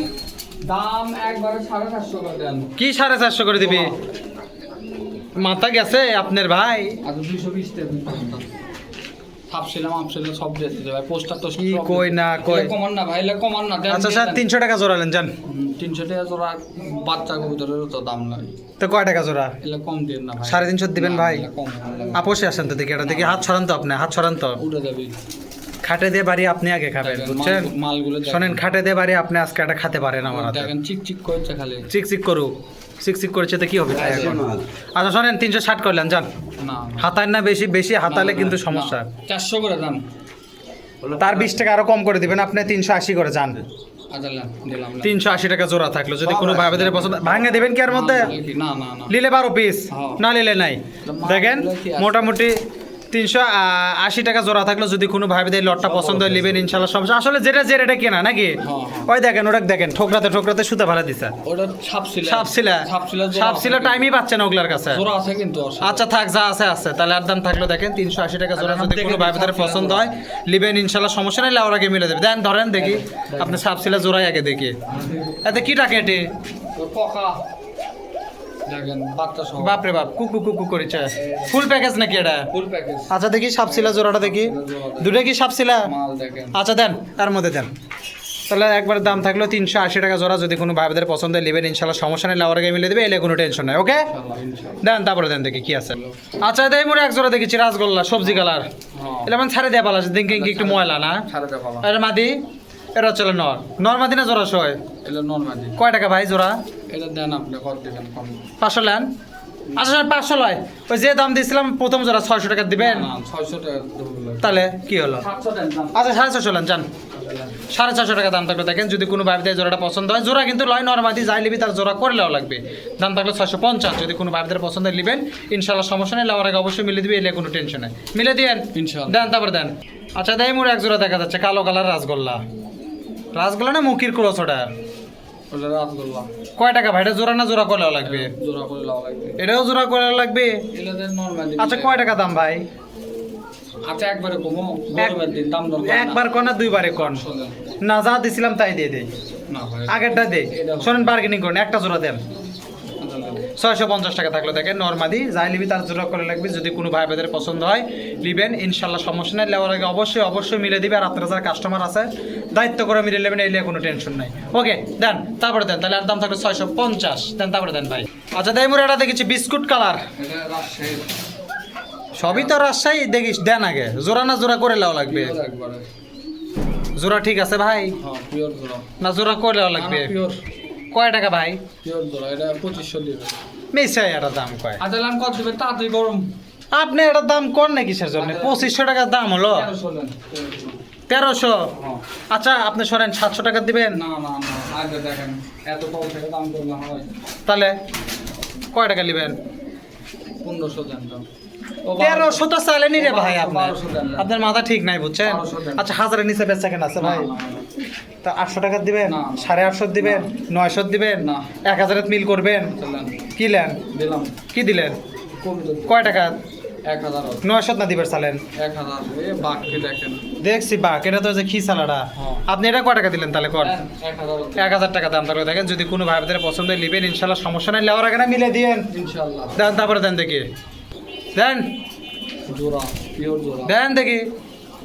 দাম একবারে 750 করে দেন। কি 450 করে দিবি? মাথা গেছে আপনার ভাই? আচ্ছা 220 টাকা দিন। ছাপছিলাম আপছিলাম সব দিয়ে দিতে ভাই, পোস্টার তো কি কই না কই। কমান না ভাই, কমান না দেন। আচ্ছা স্যার 300 টাকা জোড়ালেন, যান। 300 টাকা জোড়া বাচ্চা কবুতরেরও তো দাম নাই। তো কয় টাকা জোড়া? এলে কম দিন না ভাই। 350 দিবেন ভাই? না, কম হবে। আপোষে আসেন তো দেখি, এটা দেখি হাত ছড়ান তো, আপনি হাত ছড়ান তো। উড়ে যাবে। খাটে দিয়ে বাড়ি আপনি আগে খাবেন, দেখেন, বুঝছেন? মালগুলো দেখেন। শোনেন, খাটে দিয়ে বাড়ি আপনি আজকে এটা খেতে পারেন আমার হাতে। দেখেন চিক চিক করছে খালি। চিক চিক করুক, সিক করেছে তো কি হবে তাই এখন? আচ্ছা শোনেন 360 করলেন যান, না হাতায় না বেশি বেশি হাতালে কিন্তু সমস্যা। 400 করে দাম। তার 20 টাকা আরো কম করে দিবেন, আপনি 380 করে যান। আচ্ছা দিলাম 380 টাকা জোড়া থাকলো, যদি কোনো ভাই বোনদের পছন্দ ভাঙে দিবেন কি এর মধ্যে? না না না নিলে 12 পিস, হ্যাঁ। না নিলে নাই। দেখেন মোটামুটি 380 টাকা জোড়া থাকলো, যদি কোনো ভাই বোনদের লটটা পছন্দ হয় নেবেন ইনশাআল্লাহ সমস্যা। আসলে যেটা যে রেটে কেনা নাকি হ্যাঁ। ওই দেখেন ওটা দেখেন ঠোকরাতে ঠোকরাতে সুতা ভাড়া দিছে। ওটা ছাপছিলা সাপছিলা টাইমই পাচ্ছে না ওগুলার কাছে। জোড়া আছে কিন্তু আচ্ছা থাক, যা আছে আছে, তাহলে আর দাম থাকলো দেখেন 380 টাকা জোড়া, যদি কোনো ভাই বোনদের পছন্দ হয় নেবেন ইনশাআল্লাহ সমস্যা নাই, লাউর আগে মিলে দেবে। দেন ধরেন দেখি আপনি সাপছিলা জোড়াই আগে দেখি, এতে কি টাকা এটি? পকা দেখেন বাচ্চা সহ বাপরে বাপ কুকু কুকু করেছে, ফুল প্যাকেজ নাকি এটা? ফুল প্যাকেজ আচ্ছা দেখি সাপছিলা জোড়াটা দেখি, দুটো কি সাপছিলা? মাল দেখেন। আচ্ছা দেন তার মধ্যে দেন, তাহলে একবার দাম থাকলো 380 টাকা জোড়া, যদি কোনো ভাইদের পছন্দ হয় নেবেন ইনশাআল্লাহ সমস্যা নেই, লাউর আগে মিলে দেবে, এলে কোনো টেনশন নাই। ওকে দেন তারপরে দেন দেখি কি আছে। আচ্ছা দেই মোর এক জোড়া দেখেছি রাসগোল্লা সবজি কালার, এলে মানে ছাড়ে দেয়া পালা দিন কি একটু ময়লা না? ছাড়ে দেব বাবা। এটা মাদি, এটা চলে নর মাদি না জোড়া সয়? এটা নরমালি কয় টাকা ভাই জোড়া? এটা দেন আপনি কত দিবেন কম? 500 নেন। আচ্ছা 500 লয়, ওই যে দাম দিয়েছিলাম প্রথম জোড়া 600 টাকা দিবেন, না 600 টাকা দেব। তাহলে কি হলো? 700 দেন দাম। আচ্ছা 450 নেন যান, 450 টাকা দাম থাকলো। দেখেন যদি কোনো ভাইদের জোড়াটা পছন্দ হয়, জোড়া কিন্তু লয় নরমাদি যাই লিবি তার জোড়া করলেও লাগবে, দাম থাকলো 650। যদি কোনো ভাইদের পছন্দ হয় নেবেন ইনশাআল্লাহ সমস্যা নেই, লাউর আগে অবশ্যই মিলে দিবে, এলে কোনো টেনশন নেই, মিলে দিয়েন ইনশাআল্লাহ। দেন তারপর দেন। আচ্ছা দেই মোর এক জোড়া দেখা যাচ্ছে কালো কালার রাসগোল্লা, রাসগোল্লা না মুখির ক্রস ওটা? ওটা রাসগোল্লা। কয় টাকা ভাই? এটা জোড়া না জোড়া করলেও লাগবে? জোড়া করে লাও লাগবে। এটাও জোড়া করলেও লাগবে। এটা দেন নরমালি। আচ্ছা কয় টাকা দাম ভাই? আচ্ছা একবারে কমো, গরমের দিন দাম দর একবার কোন না দুইবারে কোন? না যা দিছিলাম তাই দিয়ে দেই, না ভাই আগেরটা দেই। শোনেন বার্গেনিং করেন, একটা জোড়া দেন। 650 টাকা থাকলো। দেখেন নরমাদি যাই লিবি তার জোড়া করে লাগবে, যদি কোনো ভাই বোনদের পছন্দ হয় লিবেন ইনশাল্লাহ সমস্যা নেই, লেওয়ার আগে অবশ্যই অবশ্যই মিলে দিবে। আর আপনারা যারা কাস্টমার আছে দায়িত্ব করে মিলে নেবেন, এলে কোনো টেনশন নাই। ওকে দেন তারপরে দেন, তাহলে আর দাম থাকলো 650 দেন তারপরে দেন ভাই। আচ্ছা দেই মোর এটা দেখেছি বিস্কুট কালার, এটা রাজশাহী সবই তো রাজশাহী, দেখিস দেন আগে জোড়া না জোড়া করে লেওয়া লাগবে? একবারে জোড়া ঠিক আছে ভাই, হ্যাঁ পিওর জোড়া না জোড়া করে লেওয়া লাগবে? পিওর কয় টাকা ভাই? পিওর জোড়া এটা 2500 দিবে। মিশাই এটা দাম কয়? আচ্ছা লাম কত দিবে তাড়াতাড়ি গরম? আপনি এটা দাম কোন না কিসের জন্য? 2500 টাকার দাম হলো 1300 দেন। 1300। হ্যাঁ। আচ্ছা আপনি সরেন 700 টাকা দিবেন, না না না আগে দেখেন এত কম থেকে দাম করলাম হয়। তাহলে কয় টাকা নেবেন? 1500 দেন দাম। 1300 তো চাইলেনি রে ভাই, আপনার 1200 দেন। আপনার মাথা ঠিক নাই বুঝছেন। 1200 দেন। আচ্ছা 1000-এর নিচে বেচা কেন আছে ভাই? না, না, না। তা 800 টাকা দিবেন, না। 850 দিবেন, 900 দিবেন, না। 1000 মিল করবেন? চলেন কি লেন? দিলাম কি দিলেন? কমে তো কয় টাকা? 1000 900 না দিবেন চালেন? 1000 এ বাকি দেখেন দেখছি বা এটা তো যে খিসালাটা। হ্যাঁ। আপনি এটা কয় টাকা দিলেন তাহলে কর? 1000 1000 টাকা দাম থাকলে। দেখেন যদি কোনো ভাইদের পছন্দ হয় নেবেন ইনশাল্লাহ সমস্যা নাই, লেওয়ার আগে না মিলে দিয়েন। ইনশাআল্লাহ। দেন তারপরে দেন দেখি, দেন জোড়া পিওর জোড়া দেন দেখি।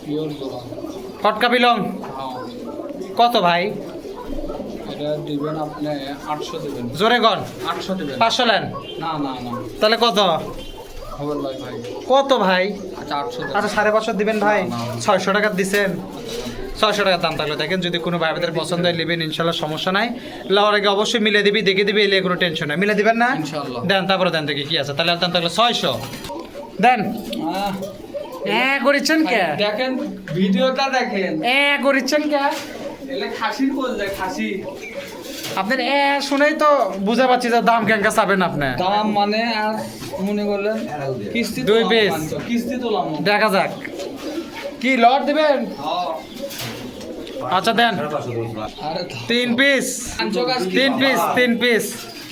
পিওর জোড়া ফটকা বিলং হ্যাঁ কত ভাই? এটা দিবেন আপনি 800 দিবেন। জোরে গন 800 দিবেন। 500 নেন, না না না তাহলে কত? খবর লয় ভাই। কত ভাই? আচ্ছা 800 দেন। আচ্ছা 550 দিবেন ভাই, না, না। 600 টাকা দিচ্ছেন। 600 টাকার দাম থাকলে দেখেন যদি কোনো ভাইদের পছন্দ হয় নেবেন ইনশাল্লাহ সমস্যা নাই, লাওয়ার আগে অবশ্যই মিলে দিবি, দেখে দিবি, এলে কোনো টেনশন নাই, মিলে দিবেন না? ইনশাআল্লাহ। দেন তারপরে দেন দেখি কি আছে, তাহলে আর দাম থাকলে 600 দেন। হ্যাঁ করেছেন কে? দেখেন ভিডিওটা দেখেন। করেছেন কে? এলে খাসির কোল দেখ খাসি। আপনার শুনেই তো বুঝে পাচ্ছি যে দাম কেন চাবেন আপনি। দাম মানে আর মনে করলেন কিস্তি দুই তোলাম piece। মানছো, কিস্তি তোলাম। দেখা যাক কি লট দিবেন। হ্যাঁ আচ্ছা দেন আরে 3 পিস, মাংস গাছ 3 পিস, 3 পিস।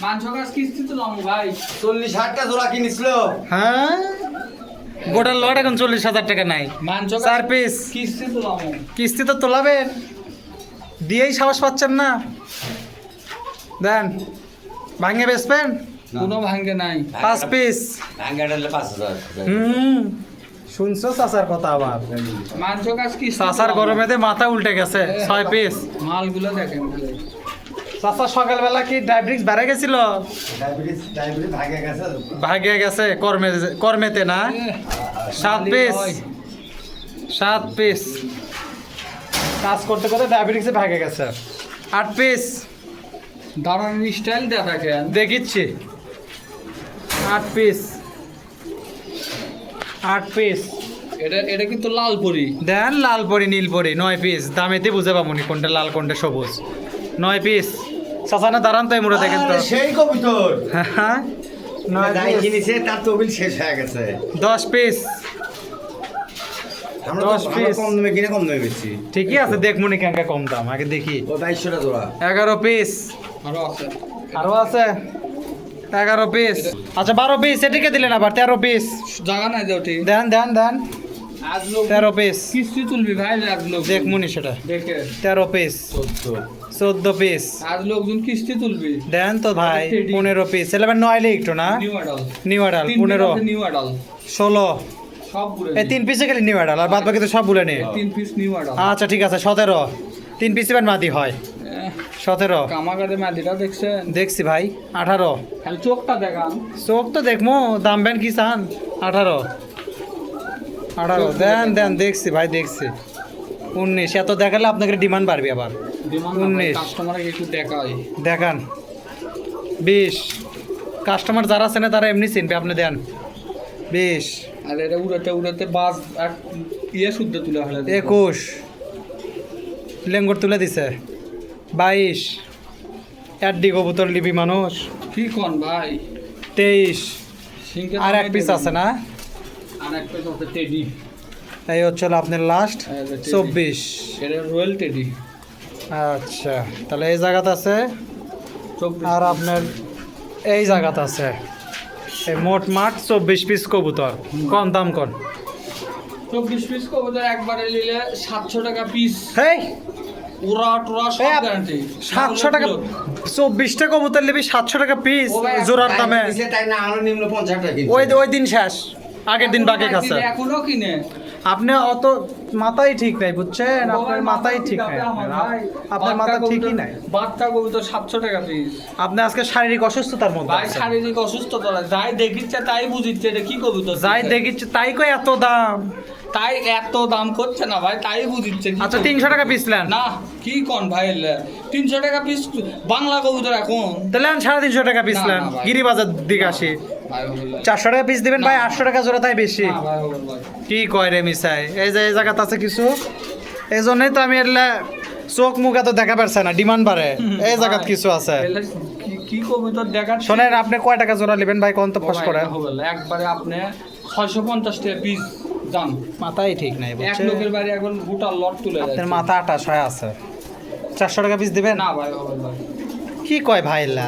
মাংস গাছ কিস্তি তোলাম ভাই। 40-60টা জোড়া কিনেছিল। হ্যাঁ গোটা লট এখন 40,000 টাকা নাই। মাংস 4 পিস কিস্তি তোলাম। কিস্তি তো তোলাবেন, দিয়েই সাহস পাচ্ছেন না। দেন ভাঙে বেচবেন? কোনো ভাঙ্গে নাই। 5 পিস। ভাঙ্গাটালে 5000। শুনছো চাচার কথা আবার? মাংস গাছ কিস্তি চাচার তোলাম। গরমেতে মাথা উল্টে গেছে। 6 পিস। মালগুলো দেখেন খালি। চাচা সকালবেলা কি ডায়াবেটিস বেড়ে গেছিল? ডায়াবেটিস ভাগে গেছে। ভাগে গেছে কর্মেতে না। 7 পিস, 7 পিস কাজ করতে করতে ডায়াবেটিসে ভাগে গেছে। 8 পিস, দাঁড়ানোর স্টাইল দেয়া দেখেন। দেখিচ্ছি 8 পিস 8 পিস এটা কিন্তু লাল পরি। দেন লাল পরি নীল পরি 9 পিস দামেতে বুঝে পাবনি কোনটা লাল কোনটা সবুজ 9 পিস চাচানা দাঁড়ান তো এই মুড়ে দেখেন তো আরে সেই কবুতর হ্যাঁ 9 যাই পিস কিনেছে তার তহবিল শেষ হয়ে গেছে। 10 পিস আমরা 10 piece। কম দামে কিনে কম দামে বেচছি। ঠিকই আছে দেখমুনি কেনকা কম দাম আগে দেখি। ও 2200 জোড়া। 11 পিস আরো আছে। আরো আছে 11 পিস আচ্ছা 12 পিস এটিকে দিলেন আবার 13 পিস জায়গা নাই যে ওটি। দেন দেন দেন আজ লোক 13 পিস কিস্তি তুলবি ভাই, আজ লোক দেখমুনি সেটা দেখে 13 পিস 14 পিস আজ লোকজন কিস্তি তুলবি। দেন তো ভাই 15 পিস এলে 9 লে একটু না new adult new adult 15 new adult 16 সব ঘুরে এই 3 পিসে খালি নিউ আডাল আর বাদ বাকি তো সব বলে নে 3 পিস নিউ আডাল। আচ্ছা ঠিক আছে 17 3 পিস এবার মাদি হয় 17 কামাগারে মাদিটা দেখছেন? দেখছি ভাই 18 খালি চোখটা দেখান। চোখ তো দেখমু দাম বেন কি চান 18 দেন দেন দেখছি ভাই দেখছি 19 এত দেখালে আপনাকে ডিমান্ড বাড়বে আবার 19 কাস্টমারকে একটু দেখাই। দেখান 20 কাস্টমার যারা আছে না তারা এমনি চিনবে আপনি দেন 20 আর এটা উড়াতে উড়াতে বাস এক ইয়ে শুদ্ধ তুলে হলে 21 লেঙ্গুর তুলে দিছে 22 অ্যাডি কবুতর লিবি মানুষ কি কোন ভাই? 23 সিংকে আর এক পিস আছে না আর এক পিস আছে টেডি। এই হচ্ছে আপনার লাস্ট 24 এটা রয়্যাল টেডি। আচ্ছা তাহলে এই জায়গাতে আছে 24 আর আপনার এই জায়গাতে আছে এই মোট মাঠ 24 পিস কবুতর কম দাম কর 24 পিস কবুতর একবারে নিলে 700 টাকা পিস। হেই উড়া টুরা সব এই গ্যারান্টি। 700 টাকা 24টা কবুতর নিবি 700 টাকা পিস ও ভাই, জোড়ার তাই দামে কিনেছে, তাই না আরো নিম্ন 50 টাকা কিনছে। ওই দিন শেষ আগের দিন বাকি খাচ্ছে এখনো কিনে। আপনি অত মাথাই ঠিক নাই বুঝছেন আপনার মাথাই ঠিক নাই আপনার মাথা ঠিকই নাই বাচ্চা কবুতর 700 টাকা পিস। আপনি আজকে শারীরিক অসুস্থতার মধ্যে ভাই আছেন। শারীরিক অসুস্থতা না, যাই দেখিচ্ছে তাই বুঝিচ্ছে এটা কি কবুতর। যাই দেখিচ্ছি তাই কই এত দাম তাই এত দাম করছে না ভাই, তাই বুঝিচ্ছে কি আচ্ছা কবুতর। 300 টাকা পিস নেন না কি কোন ভাই 300 টাকা পিস বাংলা কবুতর এখন। তাহলে 350 টাকা পিস না, নেন না ভাই। গিরিবাজার দিকে আসি ভাই হবে 400 টাকা পিস দিবেন ভাই 800 টাকা জোড়া তাই বেশি না ভাই হবে ভাই। কি কয় রে মিসাই এই যে এই জায়গাতে আছে কিছু এই জন্যই তো আমি এলে চোখ মুখ এত দেখা পারছে না ডিমান্ড বাড়ে এই জায়গাত কিছু আছে কি কবুতর দেখার শোনেন আপনি কয় টাকা জোড়া নেবেন ভাই কোন তো ফস করে একবারে আপনি 650 টাকা পিস দাম। মাথাই ঠিক নাই এক বুঝছেন লোকের বাড়ি এখন গোটা লট তুলে আপনার যাচ্ছে। মাথা 28 হয়ে আছে 400 টাকা পিস দিবেন না ভাই হবে ভাই। কি কয় ভাই এলা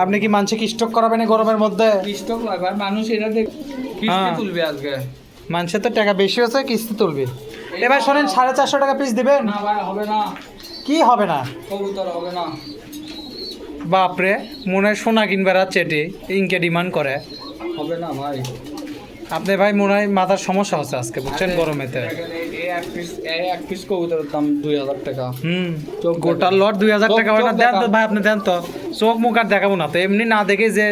আপনি কি মানসিক স্টক করাবেন এই গরমের মধ্যে স্টক ভাই ভাই মানুষ এটা দেখ কিস্তি হ্যাঁ। তুলবে আজকে। মানুষের তো টাকা বেশি হচ্ছে কিস্তি তুলবে এবার শোনেন 450 টাকা পিস দিবেন না ভাই হবে না, কি হবে না কবুতর হবে না। বাপরে মনে হয় সোনা কিনবার আর চেটে ইনকে ডিমান্ড করে হবে না ভাই। আপনি ভাই মনে হয় মাথার সমস্যা হচ্ছে আজকে বুঝছেন গরমেতে দেখেন, এই এক পিস কবুতরের দাম 2000 টাকা। চোখ গোটা দেখান। লট 2000 টাকা হয় না চোখ দেন তো দেখান। ভাই আপনি দেন তো চোখ মুখ আর দেখাবো না তো এমনি না দেখে যে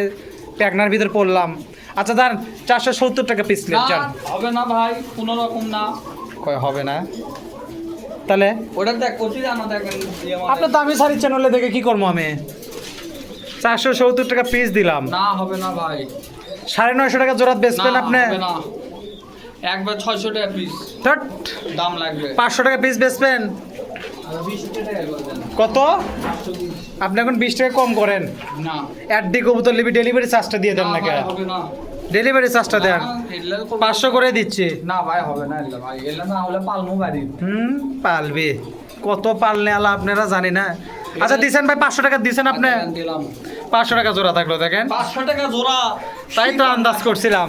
প্যাকনার ভিতর পড়লাম আচ্ছা দাঁড়ান 470 টাকা পিস না, যান হবে না ভাই, কোনো রকম না। কয় হবে না তাহলে ওটা দেখ অতি জানা দেখেন ইয়ে মানে- আপনার দামি শাড়ির চ্যানেলে দেখে কি করবো আমি 470 টাকা পিস দিলাম না হবে না ভাই। 950 টাকা জোড়া বেচবেন না, আপনি হবে না। একবার 600 টাকা পিস ধ্যাৎ, দাম লাগবে। 500 টাকা পিস বেচবেন 20 টাকা করে দেন। কত 820 আপনি এখন 20 টাকা কম করেন না। অ্যাডি কবুতর লিবি ডেলিভারি চার্জটা দিয়ে দেন না নাকি ভাই, হবে না। ডেলিভারি চার্জটা দেন না, এগুলা তো- 500 করে দিচ্ছি না ভাই হবে না এগুলা ভাই, এগুলা না হলে পালমু বাড়ি। পালবে কত পালনে আলা আপনারা জানি না আচ্ছা দিছেন ভাই 500 টাকা দিছেন আপনি দিলাম 500 টাকা জোড়া থাকলো দেখেন 500 টাকা জোড়া। তাই তো আন্দাজ করছিলাম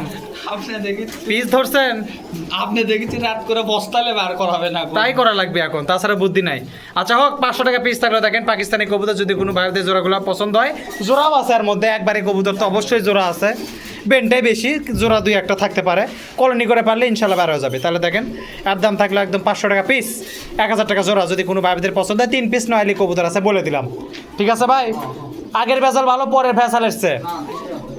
আপনি দেখি পিস ধরছেন আপনি দেখেছি রাত করে বস্তালে বার করাবে না। তাই করা লাগবে এখন তাছাড়া বুদ্ধি নাই আচ্ছা হোক 500 টাকা পিস থাকলো দেখেন পাকিস্তানি কবুতর যদি কোনো ভাইদের জোড়াগুলো পছন্দ হয় জোড়াও আছে এর মধ্যে একবারে কবুতর তো অবশ্যই জোড়া আছে বেনটাই বেশি জোড়া 2-1টা থাকতে পারে কলোনি করে পারলে ইনশাল্লাহ বার হয়ে যাবে তাহলে দেখেন আর দাম থাকলো একদম 500 টাকা পিস 1000 টাকা জোড়া যদি কোনো ভাইদের পছন্দ হয় 3 পিস নয়লি কবুতর আছে বলে দিলাম ঠিক আছে ভাই আগের ভেজাল ভালো পরের ভেজাল এসছে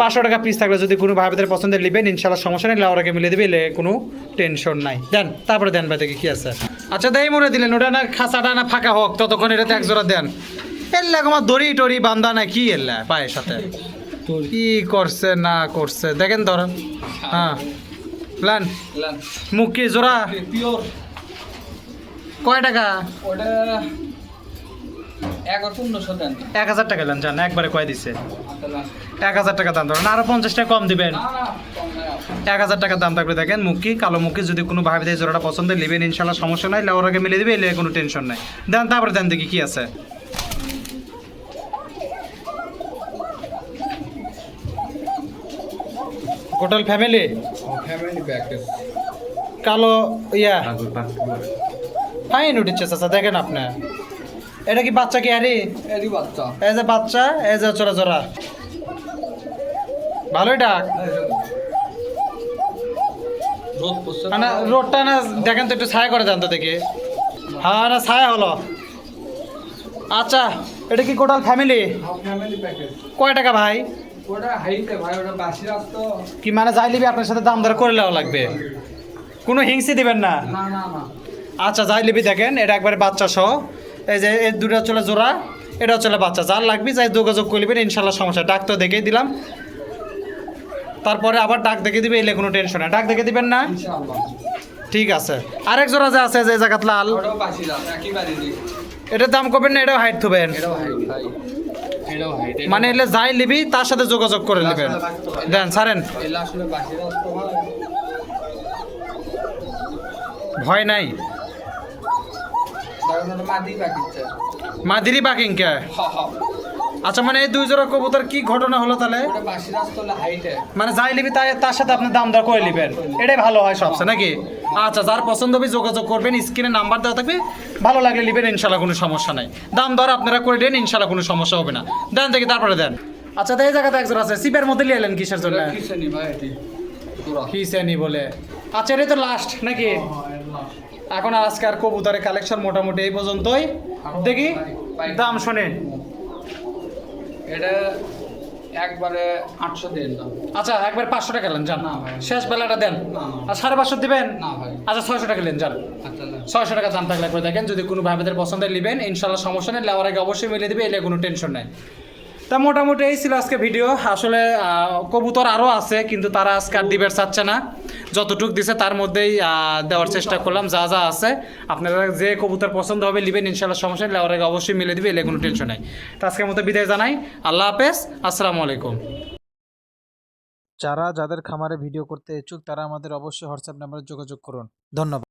500 টাকা পিস থাকলে যদি কোনো ভাইদের পছন্দের নেবেন ইনশাল্লাহ সমস্যা নেই লাউরাকে মিলে দেবে এলে কোনো টেনশন নাই দেন তারপরে দেন ভাই দেখি কি আছে আচ্ছা দেই মনে দিলেন ওটা না খাঁচাটা না ফাঁকা হোক ততক্ষণ এটাতে এক জোড়া দেন এল্লা আমার দড়ি টড়ি বান্ধা না কি এল্লা পায়ের সাথে কি করছে না করছে দেখেন ধরেন হ্যাঁ লান মুখ কি জোড়া পিওর কয় টাকা ওটা 1500 দেন 1000 টাকা দেন জান একবারে কয় দিছে আচ্ছা 1000 টাকা দাম ধরেন আরো 50 টাকা কম দিবেন না না কম নাই 1000 টাকা দাম থাকবে দেখেন মুখি কালো মুখি যদি কোনো ভাবে দেয় জোড়াটা পছন্দ নেবেন ইনশাল্লাহ সমস্যা নাই লেওয়ার আগে মিলে দিবে এলে কোনো টেনশন নাই দেন তারপরে দেন দেখি কি আছে হোটেল ফ্যামিলি ফ্যামিলি প্যাকেজ কালো ইয়া ফাইন উঠেছে চাচা দেখেন আপনি এটা কি বাচ্চা কি আরে এরি বাচ্চা এই যে বাচ্চা এই যে চোরা চোরা ভালোই ডাক রোদ পড়ছে না রোডটা না দেখেন তো একটু ছায়া করে দেন তো দেখি হ্যাঁ না ছায়া হলো আচ্ছা এটা কি টোটাল ফ্যামিলি ফ্যামিলি প্যাকেজ কয় টাকা ভাই ওটা হাইতে ভাই ওটা বাসি রাস্তা কি মানে যাই লিবি আপনার সাথে দাম দর করে নেওয়া লাগবে কোনো হিংসি দিবেন না না না না আচ্ছা যাই লিবি দেখেন এটা একবারে বাচ্চা সহ এই যে এই দুটো চলে জোড়া এটাও চলে বাচ্চা যার লাগবে যাই যোগাযোগ করবেন ইনশাল্লাহ সমস্যা ডাক তো দেখেই দিলাম তারপরে আবার ডাক দেখে দিবে এলে কোনো টেনশন নাই ডাক দেখে দিবেন না ইনশাআল্লাহ ঠিক আছে আরেক জোড়া যে আছে যে জায়গাত লাল ওটাও বাসি রাস্তা একেবারে দি এটার দাম করবেন না এটাও হাইট থবেন এটাও হাইট ভাই এটাও হাইট মানে এলে যাই লিবি তার সাথে যোগাযোগ করে নেবেন দেন ছাড়েন এলা আসলে বাসি রাস্তা ভাই ভয় নাই কারণ ওটা মাদি পাকিচ্ছে মাদিরি বাকিং কে হা হা আচ্ছা মানে এই দুই জোড়া কবুতর কি ঘটনা হলো তাহলে ওটা বাসি রাস্তা হলে হাইটে মানে যাই লিবি তার সাথে আপনি দাম দর করে নেবেন এটাই ভালো হয় সবচেয়ে নাকি আচ্ছা যার পছন্দ হবে যোগাযোগ করবেন স্ক্রিনে নাম্বার দেওয়া থাকবে ভালো লাগলে নেবেন ইনশাল্লাহ কোনো সমস্যা নাই দাম দর আপনারা করে দেন ইনশাল্লাহ কোনো সমস্যা হবে না দেন দেখি তারপরে দেন আচ্ছা তো এই জায়গাতে একজন আছে সিপের মধ্যে নিয়ে এলেন কিসের জন্য কিসেনি ভাই এটি পুরো কিসেনি বলে আচ্ছা এটাই তো লাস্ট নাকি এখন আজকের কবুতরের কালেকশন মোটামুটি এই পর্যন্তই দেখি দাম শোনেন এটা একবারে 800 দেন না আচ্ছা একবার 500 টাকা নেন যান না ভাই। শেষ বেলাটা দেন না, না। আর 550 দিবেন না ভাই আচ্ছা 600 টাকা নেন যান আচ্ছা না 600 টাকা দাম থাকলে করে দেখেন যদি কোনো ভাইদের পছন্দের নেবেন ইনশাল্লাহ সমস্যা নেই লেওয়ার আগে অবশ্যই মিলে দিবে এলে কোনো টেনশন নাই তা মোটামুটি এই ছিল আজকে ভিডিও আসলে কবুতর আরও আছে কিন্তু তারা আজকে আর দিবের চাচ্ছে না যতটুক দিছে তার মধ্যেই দেওয়ার চেষ্টা করলাম যা যা আছে আপনারা যে কবুতর পছন্দ হবে নেবেন ইনশাল্লাহ সমস্যা নেই লেওয়ার আগে অবশ্যই মিলে দিবে এলে কোনো টেনশন নাই তো আজকের মতো বিদায় জানাই আল্লাহ হাফেজ আসসালামু আলাইকুম যারা যাদের খামারে ভিডিও করতে ইচ্ছুক তারা আমাদের অবশ্যই হোয়াটসঅ্যাপ নাম্বারে যোগাযোগ করুন ধন্যবাদ